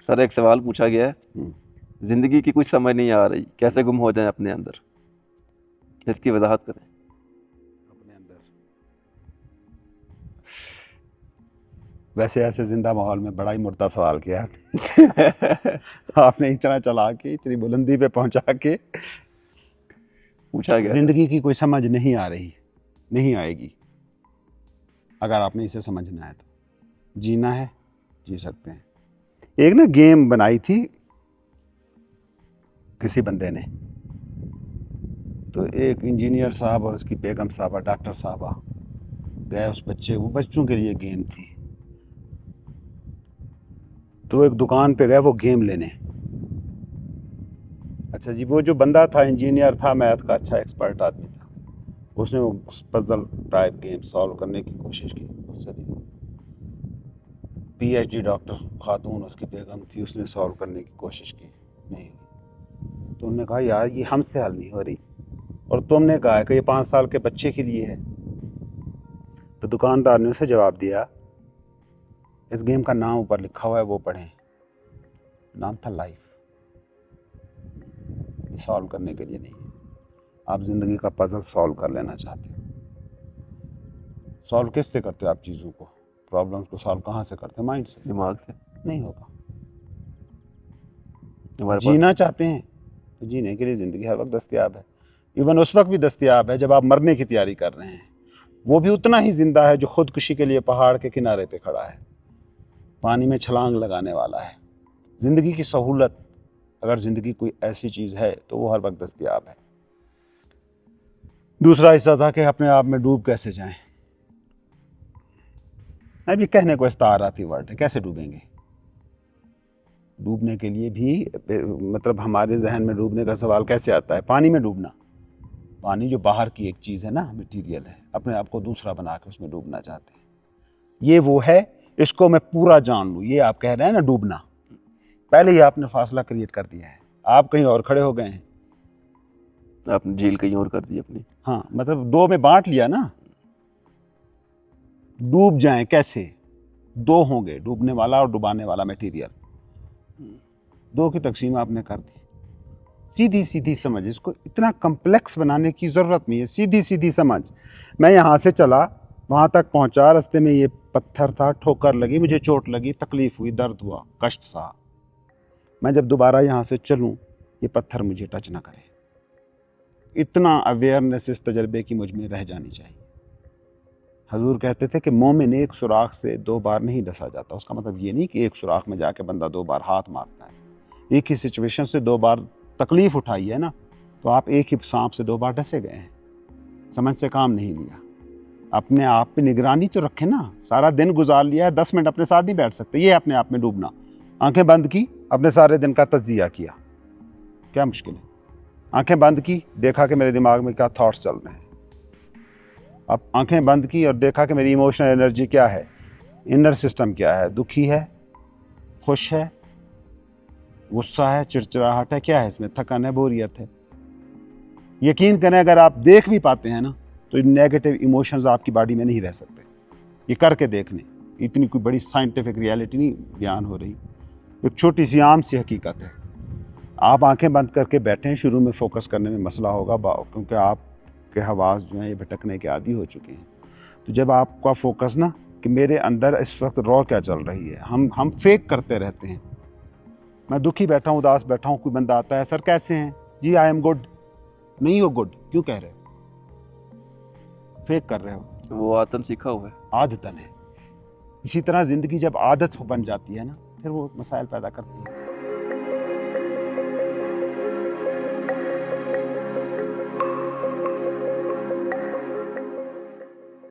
Sir एक सवाल पूछा गया है, जिंदगी की कुछ समझ नहीं आ रही, कैसे गुम हो जाए अपने अंदर, इसकी वजाहत करें। अपने अंदर वैसे ऐसे जिंदा माहौल में बड़ा ही मुर्दा सवाल किया आपने इतना चला के इतनी बुलंदी पे पहुंचा के पूछा गया सर। जिंदगी की कोई समझ नहीं आ रही, नहीं आएगी। अगर आपने इसे समझना है तो जीना है, जी सकते हैं। एक ना गेम बनाई थी किसी बंदे ने, तो एक इंजीनियर साहब और उसकी बेगम साहबा, डॉक्टर साहबा गए उस बच्चे, वो बच्चों के लिए गेम थी, तो एक दुकान पे गए वो गेम लेने। अच्छा जी, वो जो बंदा था इंजीनियर था, मैथ का अच्छा एक्सपर्ट आदमी था, उसने वो पजल टाइप गेम सॉल्व करने की कोशिश की, उससे नहीं। पीएचडी डॉक्टर खातून उसकी बेगम थी, उसने सॉल्व करने की कोशिश की, नहीं हुई। तो उन्होंने कहा यार ये हमसे हल नहीं हो रही, और तुमने कहा है कि ये 5 साल के बच्चे के लिए है। तो दुकानदार ने उसे जवाब दिया, इस गेम का नाम ऊपर लिखा हुआ है, वो पढ़ें। नाम था लाइफ। सॉल्व करने के लिए नहीं है। आप जिंदगी का पजल सॉल्व कर लेना चाहते हो, सॉल्व किससे करते हो आप चीज़ों को, प्रॉब्लम्स को सॉल्व कहाँ से करते हो? माइंड से, दिमाग से नहीं होगा। हमारे जीना चाहते हैं तो जीने के लिए ज़िंदगी हर वक्त दस्तयाब है। इवन उस वक्त भी दस्तयाब है जब आप मरने की तैयारी कर रहे हैं, वो भी उतना ही जिंदा है जो खुदकुशी के लिए पहाड़ के किनारे पे खड़ा है, पानी में छलांग लगाने वाला है। ज़िंदगी की सहूलत, अगर ज़िंदगी कोई ऐसी चीज़ है तो वो हर वक्त दस्तयाब है। दूसरा हिस्सा था कि अपने आप में डूब कैसे जाएं। अभी कहने को इस्ताराती वर्ड है, कैसे डूबेंगे? डूबने के लिए भी मतलब हमारे जहन में डूबने का सवाल कैसे आता है? पानी में डूबना, पानी जो बाहर की एक चीज़ है ना, मटीरियल है, अपने आप को दूसरा बना के उसमें डूबना चाहते हैं। ये वो है, इसको मैं पूरा जान लूँ, ये आप कह रहे हैं ना डूबना। पहले ही आपने फासला क्रिएट कर दिया है, आप कहीं और खड़े हो गए हैं। आपने झील कहीं और कर दी अपनी। हाँ, मतलब दो में बांट लिया ना। डूब जाएं कैसे? दो होंगे, डूबने वाला और डुबाने वाला मटेरियल, दो की तकसीम आपने कर दी। सीधी सीधी समझ, इसको इतना कम्प्लेक्स बनाने की ज़रूरत नहीं है, सीधी सीधी समझ। मैं यहाँ से चला, वहाँ तक पहुँचा, रास्ते में ये पत्थर था, ठोकर लगी, मुझे चोट लगी, तकलीफ़ हुई, दर्द हुआ, कष्ट सहा। मैं जब दोबारा यहाँ से चलूँ, ये पत्थर मुझे टच ना करे। इतना अवेयरनेस इस तजर्बे की मुझ में रह जानी चाहिए। हजूर कहते थे कि मोमिन एक सुराख से 2 बार नहीं डसा जाता। उसका मतलब ये नहीं कि एक सुराख में जाके बंदा 2 बार हाथ मारता है। एक ही सिचुएशन से 2 बार तकलीफ उठाई है ना, तो आप एक ही सांप से 2 बार डसे गए हैं। समझ से काम नहीं लिया। अपने आप पे निगरानी तो रखें ना। सारा दिन गुजार लिया है, 10 मिनट अपने साथ नहीं बैठ सकते, ये अपने आप में डूबना। आंखें बंद की, अपने सारे दिन का तज्जिया किया, क्या मुश्किल है? आंखें बंद की, देखा कि मेरे दिमाग में क्या थॉट्स चल रहे हैं। अब आंखें बंद की और देखा कि मेरी इमोशनल एनर्जी क्या है, इनर सिस्टम क्या है, दुखी है, खुश है, गुस्सा है, चिड़चिड़ाहट है, क्या है इसमें, थकन है, बोरियत है। यकीन करें अगर आप देख भी पाते हैं ना, तो नेगेटिव इमोशंस आपकी बॉडी में नहीं रह सकते। ये करके देखने, इतनी कोई बड़ी साइंटिफिक रियलिटी नहीं बयान हो रही, एक छोटी सी आम सी हकीकत है। आप आंखें बंद करके बैठें, शुरू में फोकस करने में मसला होगा, क्योंकि आपके हवास जो हैं ये भटकने के आदी हो चुके हैं। तो जब आपका फोकस ना कि मेरे अंदर इस वक्त रॉ क्या चल रही है, हम फेक करते रहते हैं। मैं दुखी बैठा हूँ, उदास बैठा हूँ, कोई बंदा आता है, सर कैसे हैं जी, आई एम गुड। नहीं हो गुड, क्यों कह रहे हो? फेक कर रहे हो, वो आदतन सीखा हुआ है, आदतन है। इसी तरह ज़िंदगी जब आदत बन जाती है ना, फिर वो मसाइल पैदा करती है।